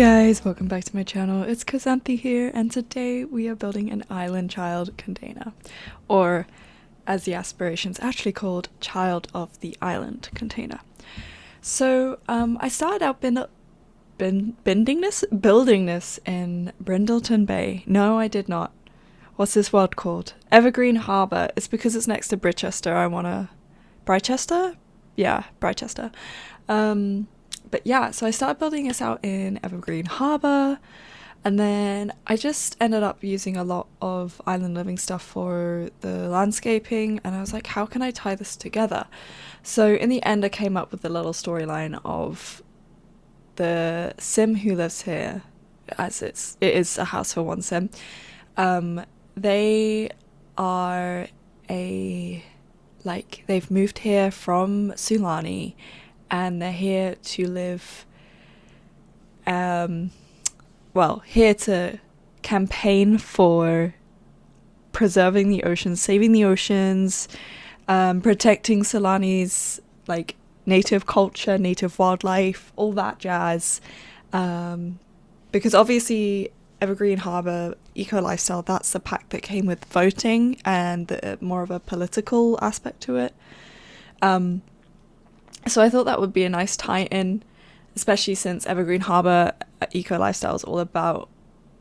guys, welcome back to my channel. It's Kazanthi here, and today we are building an island child container, or as the aspiration's actually called, Child of the Island container. So I started out building this in Brindleton Bay. No, I did not. What's this world called? Evergreen Harbour. It's because it's next to Brichester. Brichester? Yeah, Brichester. But yeah, so I started building this out in Evergreen Harbour, and then I just ended up using a lot of island living stuff for the landscaping, and I was like, how can I tie this together? So in the end I came up with the little storyline of the sim who lives here, as it is a house for one sim. They are they've moved here from Sulani, and they're here to live, here to campaign for preserving the oceans, saving the oceans, protecting Sulani's native culture, native wildlife, all that jazz. Because obviously Evergreen Harbour Eco Lifestyle, that's the pack that came with voting and more of a political aspect to it. So I thought that would be a nice tie-in, especially since Evergreen Harbour Eco Lifestyle is all about,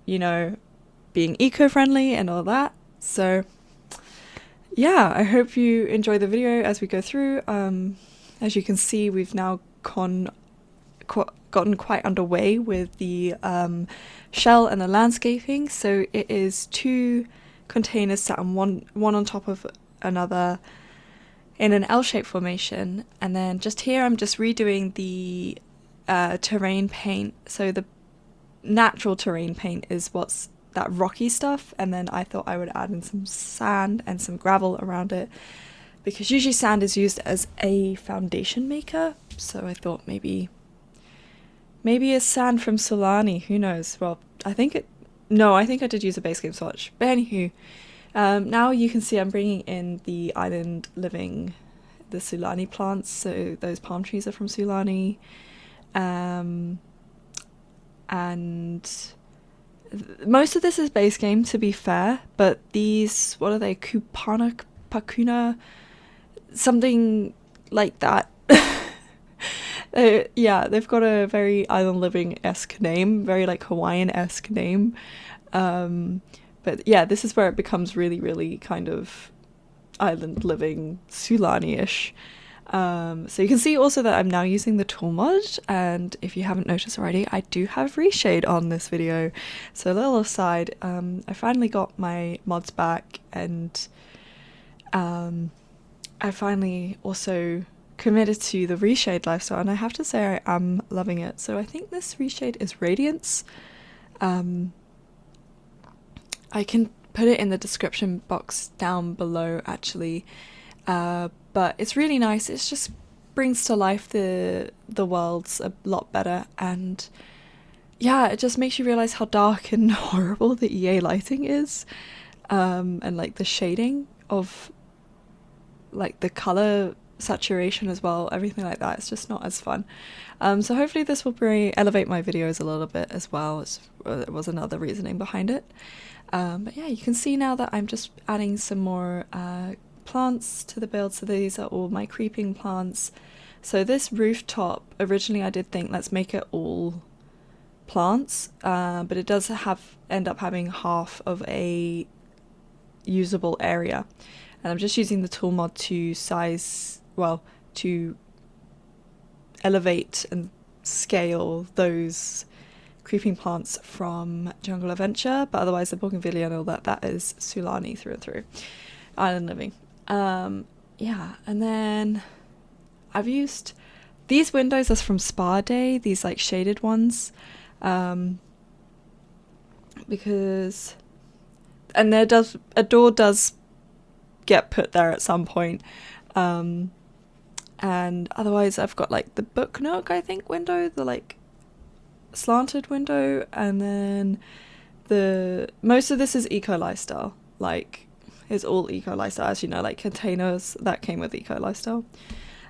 being eco-friendly and all that. So yeah, I hope you enjoy the video as we go through. As you can see, we've now gotten quite underway with the shell and the landscaping. So it is two containers sat on one on top of another in an L-shaped formation, and then just here I'm just redoing the terrain paint. So the natural terrain paint is what's that rocky stuff, and then I thought I would add in some sand and some gravel around it, because usually sand is used as a foundation maker. So I thought maybe it's sand from Sulani, who knows. Well, I think I did use a base game swatch, but anywho. Now you can see I'm bringing in the island living, the Sulani plants, so those palm trees are from Sulani, and most of this is base game, to be fair, but these, what are they, Pakuna, something like that. Yeah, they've got a very island living-esque name, very Hawaiian-esque name. But yeah, this is where it becomes really, really kind of island living, Sulani-ish. So you can see also that I'm now using the tool mod, and if you haven't noticed already, I do have reshade on this video. So a little aside, I finally got my mods back, and I finally also committed to the reshade lifestyle, and I have to say I am loving it. So I think this reshade is Radiance. I can put it in the description box down below actually, but it's really nice. It just brings to life the worlds a lot better, and yeah, it just makes you realize how dark and horrible the EA lighting is, and the shading of the color saturation as well, everything like that. It's just not as fun. So hopefully this will elevate my videos a little bit as well. It was another reasoning behind it. But yeah, you can see now that I'm just adding some more plants to the build. So these are all my creeping plants. So this rooftop, originally I did think, let's make it all plants, but it does end up having half of a usable area. And I'm just using the tool mod to to elevate and scale those creeping plants from Jungle Adventure, but otherwise the bougainvillea and all that is Sulani through and through, island living. Yeah, and then I've used these windows as from Spa Day, these shaded ones, because, and a door does get put there at some point, and otherwise I've got the book nook, I think, window, the slanted window, and then most of this is eco lifestyle, it's all eco lifestyle, as you know, containers that came with eco lifestyle.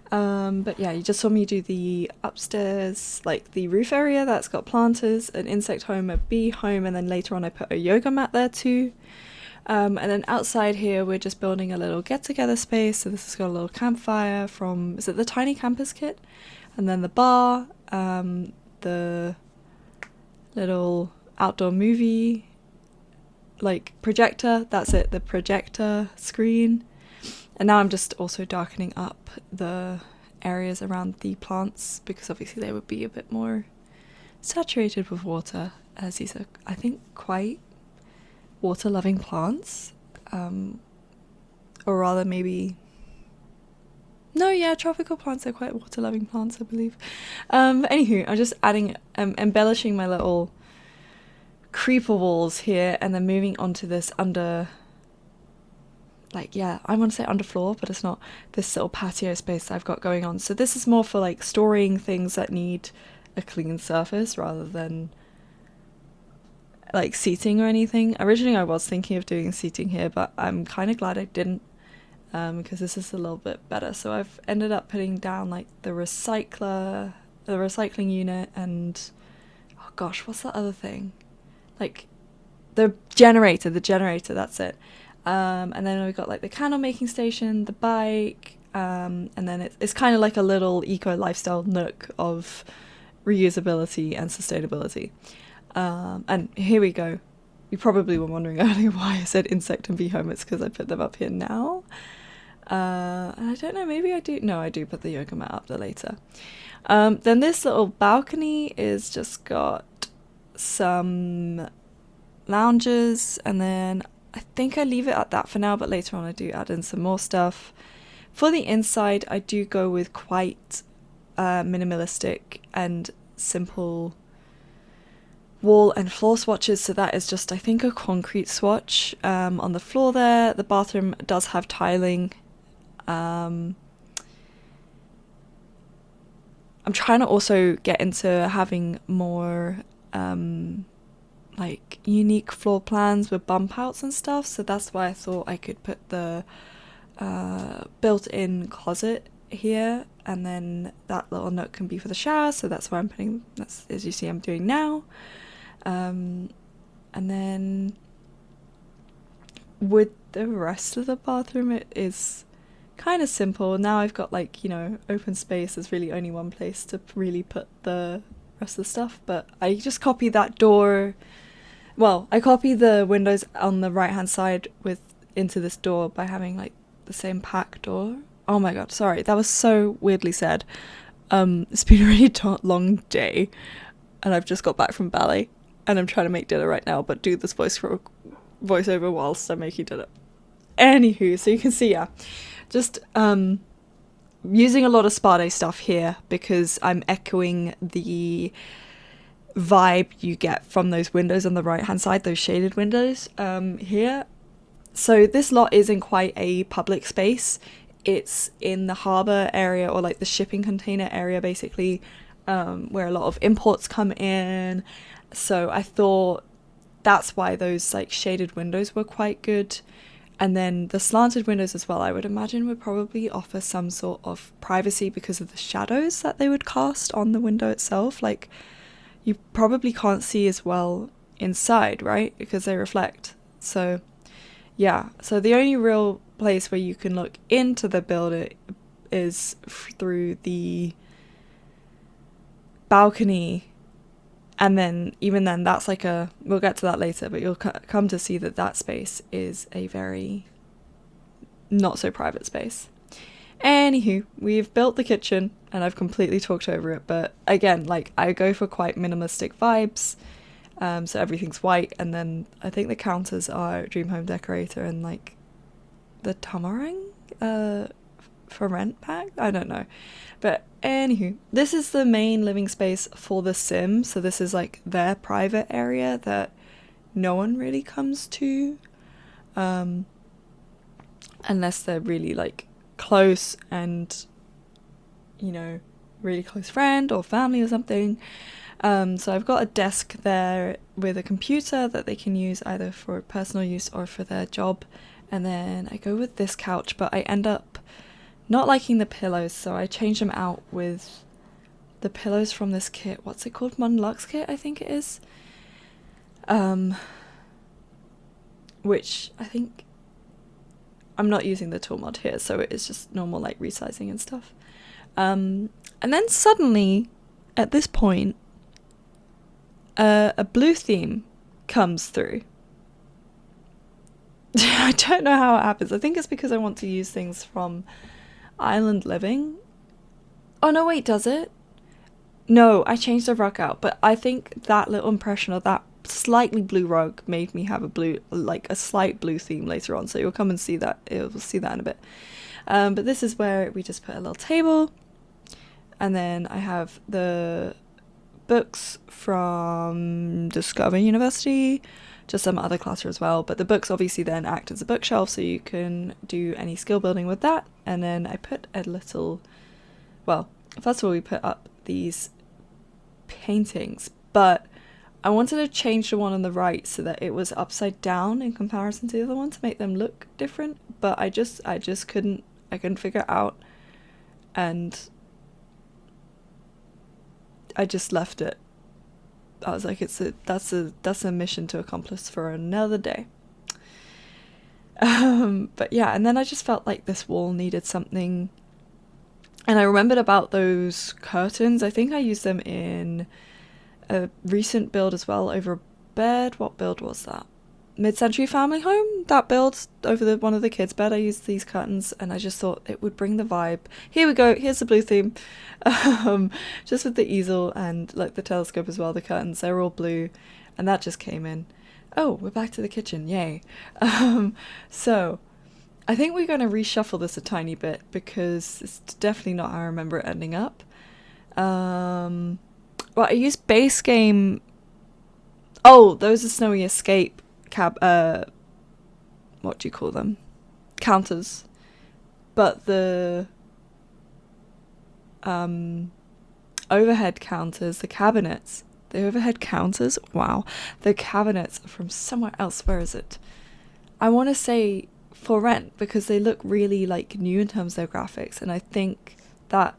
But yeah, you just saw me do the upstairs, like the roof area that's got planters, an insect home, a bee home, and then later on I put a yoga mat there too. And then outside here, we're just building a little get-together space. So this has got a little campfire from, is it the Tiny Campers kit? And then the bar, the little outdoor movie, like projector, that's it, the projector screen. And now I'm just also darkening up the areas around the plants because obviously they would be a bit more saturated with water, as these are, I think, quite water-loving plants. Or rather maybe... No, yeah, tropical plants are quite water-loving plants, I believe. Anywho, I'm just adding, embellishing my little creeper walls here and then moving on to this under... like, yeah, I want to say underfloor, but it's not, this little patio space I've got going on. So this is more for like storing things that need a clean surface rather than like seating or anything. Originally I was thinking of doing seating here, but I'm kind of glad I didn't, because this is a little bit better. So I've ended up putting down like the recycling unit, and oh gosh, what's that other thing? Like the generator, that's it. And then we've got like the candle making station, the bike, and then it's kind of like a little eco lifestyle nook of reusability and sustainability. And here we go. You probably were wondering earlier why I said insect and bee home. It's because I put them up here now. And I don't know, maybe I do. No, I do put the yoga mat up there later. Then this little balcony is just got some lounges, and then I think I leave it at that for now, but later on I do add in some more stuff. For the inside, I do go with quite minimalistic and simple wall and floor swatches. So that is just, I think, a concrete swatch on the floor there. The bathroom does have tiling. I'm trying to also get into having more like unique floor plans with bump outs and stuff, so that's why I thought I could put the built-in closet here, and then that little nook can be for the shower, so that's why I'm putting, that's, as you see, I'm doing now. And then with the rest of the bathroom, it is kind of simple. Now I've got, like, you know, open space. There's really only one place to really put the rest of the stuff, but I just copied that door. Well, I copied the windows on the right hand side into this door by having like the same pack door. Oh my god, sorry, that was so weirdly said. It's been a really long day, and I've just got back from ballet, and I'm trying to make dinner right now, but do this voiceover whilst I'm making dinner. Anywho, so you can see, yeah, just using a lot of spa day stuff here because I'm echoing the vibe you get from those windows on the right hand side, those shaded windows here. So this lot is in quite a public space. It's in the harbour area, or like the shipping container area basically, where a lot of imports come in. So I thought that's why those like shaded windows were quite good. And then the slanted windows as well, I would imagine, would probably offer some sort of privacy because of the shadows that they would cast on the window itself. Like, you probably can't see as well inside, right? Because they reflect. So, yeah. So the only real place where you can look into the building is through the balcony. And then, even then, that's like we'll get to that later, but you'll come to see that that space is a very not so private space. Anywho, we've built the kitchen, and I've completely talked over it, but again, like, I go for quite minimalistic vibes, so everything's white, and then I think the counters are Dream Home Decorator and, like, the Tamarang for rent pack? I don't know. But anywho, this is the main living space for the sim, so this is like their private area that no one really comes to, unless they're really like close and, you know, really close friend or family or something. So I've got a desk there with a computer that they can use either for personal use or for their job, and then I go with this couch, but I end up not liking the pillows, so I changed them out with the pillows from this kit. What's it called? Mon Lux kit, I think it is. Which I think I'm not using the tool mod here, so it is just normal like resizing and stuff. And then suddenly, at this point, a blue theme comes through. I don't know how it happens. I think it's because I want to use things from Island Living. Oh no, wait, does it? No, I changed the rug out, but I think that little impression of that slightly blue rug made me have a slight blue theme later on, so you'll come and see that. You'll see that in a bit. But this is where we just put a little table, and then I have the books from Discover University, just some other clutter as well, but the books obviously then act as a bookshelf, so you can do any skill building with that. And then I put a little, well, first of all we put up these paintings, but I wanted to change the one on the right so that it was upside down in comparison to the other one to make them look different, but I just couldn't figure it out, and I just left it. I was like, that's a mission to accomplish for another day. But yeah, and then I just felt like this wall needed something, and I remembered about those curtains. I think I used them in a recent build as well over a bed. What build was that? Mid-century family home, that build over one of the kids' bed. I used these curtains, and I just thought it would bring the vibe. Here we go, here's the blue theme. Just with the easel and like the telescope as well, the curtains, they're all blue, and that just came in. Oh, we're back to the kitchen, yay. So I think we're going to reshuffle this a tiny bit because it's definitely not how I remember it ending up. Well, I used base game. Oh, those are Snowy Escape what do you call them? Counters. But the overhead counters, the overhead counters, wow, the cabinets are from somewhere else. Where is it? I want to say For Rent, because they look really like new in terms of their graphics, and I think that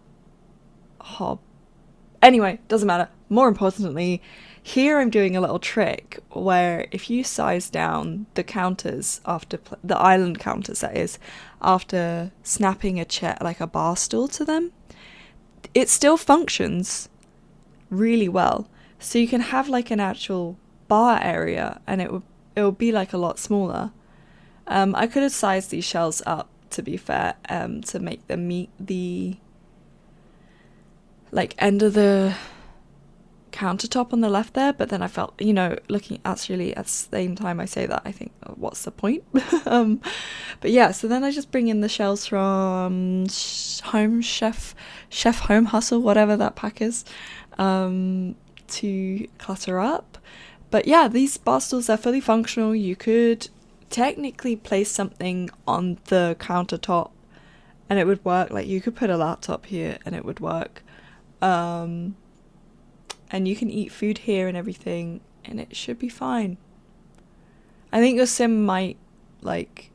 anyway, doesn't matter. More importantly, here I'm doing a little trick where if you size down the counters after the island counters, that is, after snapping a chair, like a bar stool to them, it still functions really well. So you can have like an actual bar area, and it will be like a lot smaller. I could have sized these shelves up, to be fair, to make them meet the like end of the countertop on the left there, but then I felt, looking actually at the same time I say that, I think, what's the point? But yeah, so then I just bring in the shelves from Chef Home Hustle, whatever that pack is, to clutter up. But yeah, these bar stools are fully functional. You could technically place something on the countertop and it would work. Like you could put a laptop here and it would work. And you can eat food here and everything, and it should be fine. I think your sim might, like,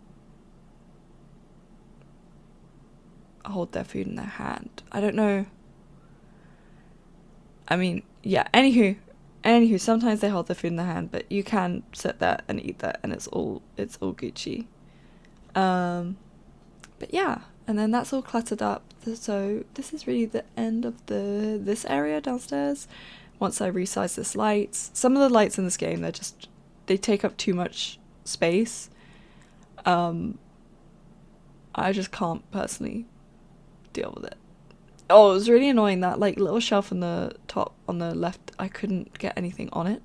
hold their food in their hand. I don't know. I mean, yeah, anywho, sometimes they hold their food in their hand, but you can sit there and eat that, and it's all Gucci. But yeah, and then that's all cluttered up. So this is really the end of this area downstairs. Once I resize this lights, some of the lights in this game, they take up too much space. I just can't personally deal with it. Oh, it was really annoying that like little shelf on the top on the left, I couldn't get anything on it.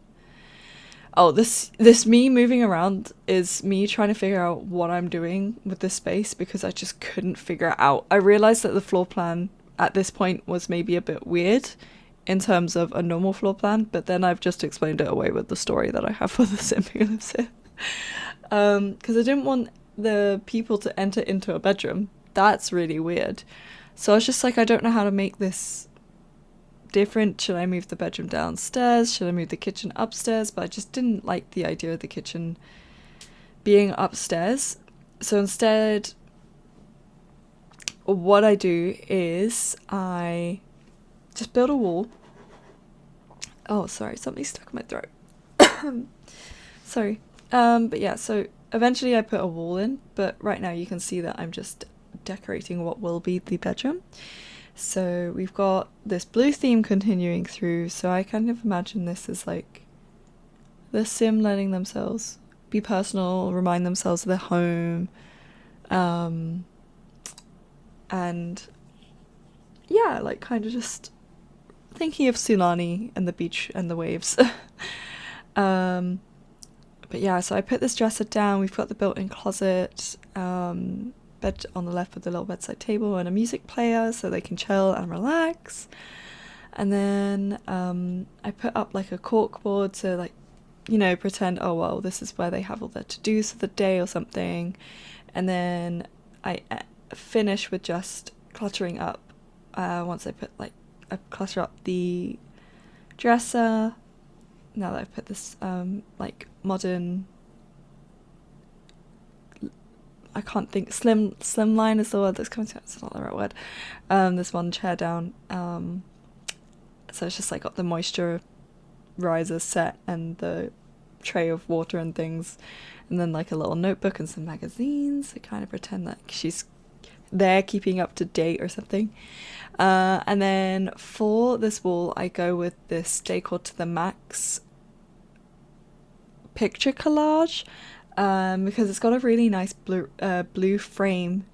Oh, this me moving around is me trying to figure out what I'm doing with this space because I just couldn't figure it out. I realized that the floor plan at this point was maybe a bit weird in terms of a normal floor plan, but then I've just explained it away with the story that I have for the sim who lives here. Because I didn't want the people to enter into a bedroom. That's really weird. So I was just like, I don't know how to make this different. Should I move the bedroom downstairs? Should I move the kitchen upstairs? But I just didn't like the idea of the kitchen being upstairs. So instead, what I do is I just build a wall. Oh, sorry, something stuck in my throat. Sorry. But yeah, so eventually I put a wall in, but right now you can see that I'm just decorating what will be the bedroom. So we've got this blue theme continuing through, so I kind of imagine this as like the sim letting themselves be personal, remind themselves of their home, and yeah, like kind of just thinking of Sulani and the beach and the waves. But yeah, so I put this dresser down. We've got the built-in closet, bed on the left with the little bedside table and a music player so they can chill and relax. And then I put up like a cork board to like, you know, pretend, oh well, this is where they have all their to-dos for the day or something. And then I finish with just cluttering up, once I put like, I clutter up the dresser. Now that I've put this like modern, I can't think, slimline is the word that's coming to me, it's not the right word, this one chair down, so it's just like got the moisture riser set and the tray of water and things, and then like a little notebook and some magazines to kind of pretend that she's there keeping up to date or something. And then for this wall I go with this Decor to the Max picture collage, because it's got a really nice blue frame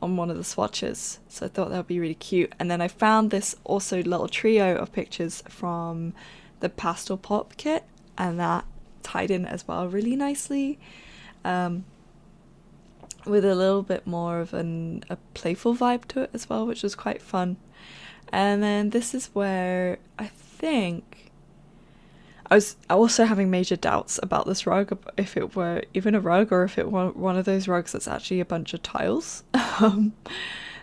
on one of the swatches, so I thought that would be really cute. And then I found this also little trio of pictures from the pastel pop kit, and that tied in as well really nicely, with a little bit more of a playful vibe to it as well, which was quite fun. And then this is where I think I was also having major doubts about this rug, if it were even a rug or if it were one of those rugs that's actually a bunch of tiles.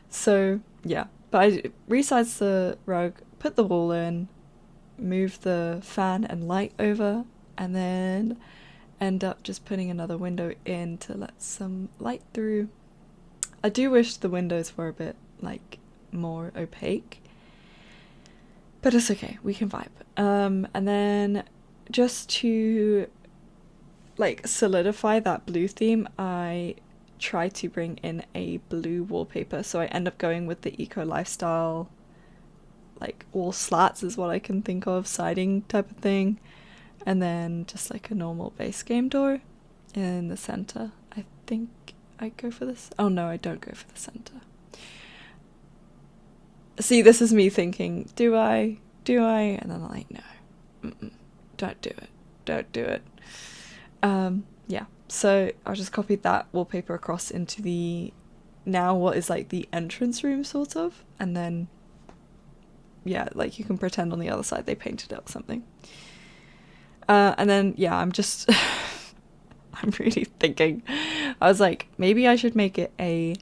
So yeah, but I resized the rug, put the wall in, moved the fan and light over, and then end up just putting another window in to let some light through. I do wish the windows were a bit like more opaque, but it's okay, we can vibe. And then just to like solidify that blue theme, I try to bring in a blue wallpaper, so I end up going with the eco lifestyle, like all slats is what I can think of, siding type of thing, and then just like a normal base game door in the center. I think I go for this. Oh no, I don't go for the center. See, this is me thinking, do I? And then I'm like, no, don't do it. Yeah, so I just copied that wallpaper across into the, now what is like the entrance room sort of, and then yeah, like you can pretend on the other side they painted up something. And then yeah, I'm just I'm really thinking, I was like, maybe I should make it a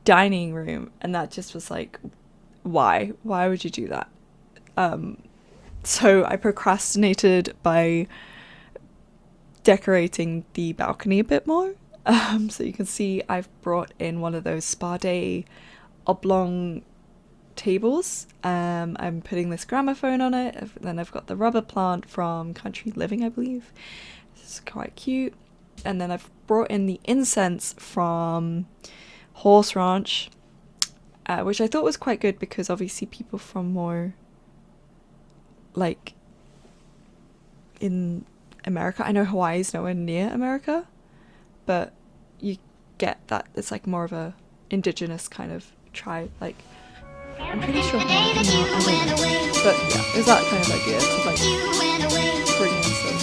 dining room, and that just was like, why would you do that? So I procrastinated by decorating the balcony a bit more. So you can see I've brought in one of those spa day oblong tables. I'm putting this gramophone on it, then I've got the rubber plant from Country Living, I believe. This is quite cute. And then I've brought in the incense from Horse Ranch, which I thought was quite good because obviously people from more like in America, I know Hawaii is nowhere near America, but you get that it's like more of a indigenous kind of tribe, like I'm pretty sure, but yeah, it was that kind of idea to like bring in some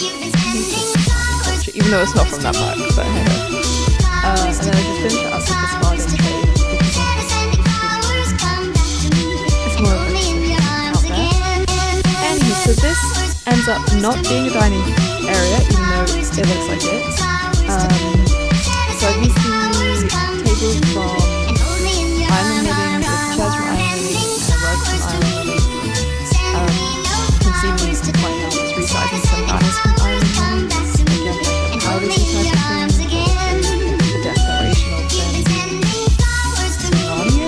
culture, even though it's not from that back, but hey. And then I just finished it up with the spa day tray because it's more of a out there. Anyway, so this ends up not being a dining area, even though it looks like it. So I've used the tables from Island Living, with chairs from Island Living, and a rug from Island Living. You can see me right now just resizing some banners from Island Living. Again, like the powders type of thing, the declaration of them. Tsunami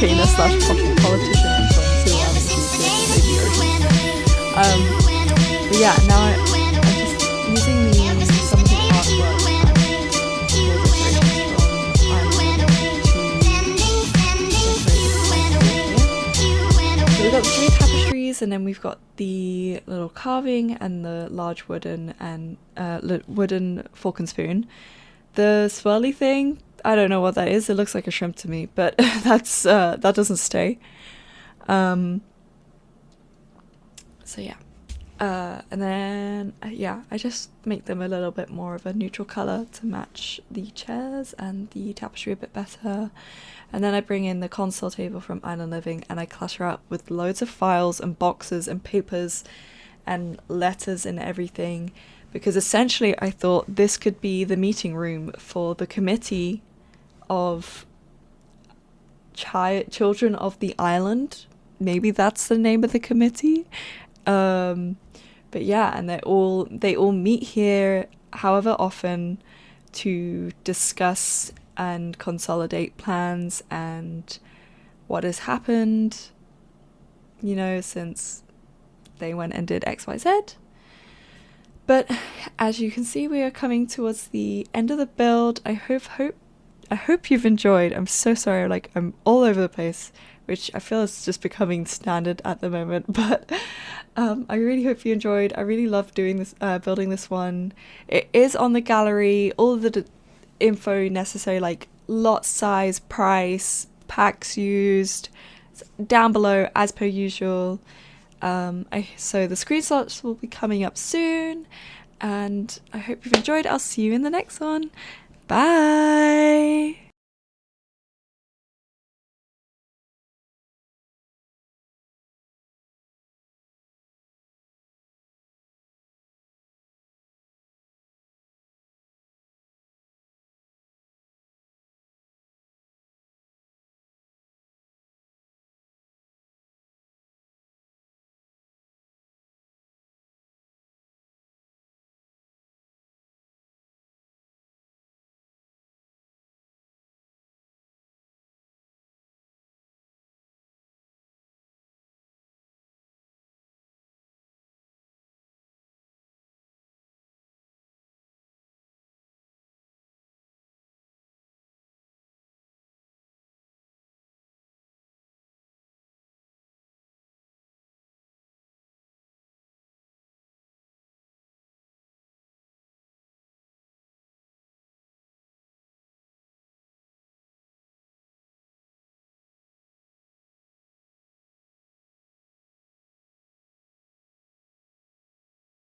campaigner slash politician from Sudan to save the ocean. But yeah, now I'm just using some of the artwork and more decorations from Ireland to decorate. So we've got 3 tapestries, and then we've got the little carving and the large wooden fork and spoon. The swirly thing, I don't know what that is. It looks like a shrimp to me, but that doesn't stay. So yeah. And then, I just make them a little bit more of a neutral colour to match the chairs and the tapestry a bit better. And then I bring in the console table from Island Living, and I clutter up with loads of files and boxes and papers and letters and everything, because essentially I thought this could be the meeting room for the committee of children of the island. Maybe that's the name of the committee. But yeah, and they all meet here however often to discuss and consolidate plans and what has happened, since they went and did XYZ. But as you can see, we are coming towards the end of the build. I hope you've enjoyed. I'm so sorry, I'm all over the place, which I feel is just becoming standard at the moment, but I really hope you enjoyed. I really loved doing this, building this one. It is on the gallery, all of the info necessary, like lot size, price, packs used, down below as per usual. So the screenshots will be coming up soon, and I hope you've enjoyed. I'll see you in the next one. Bye!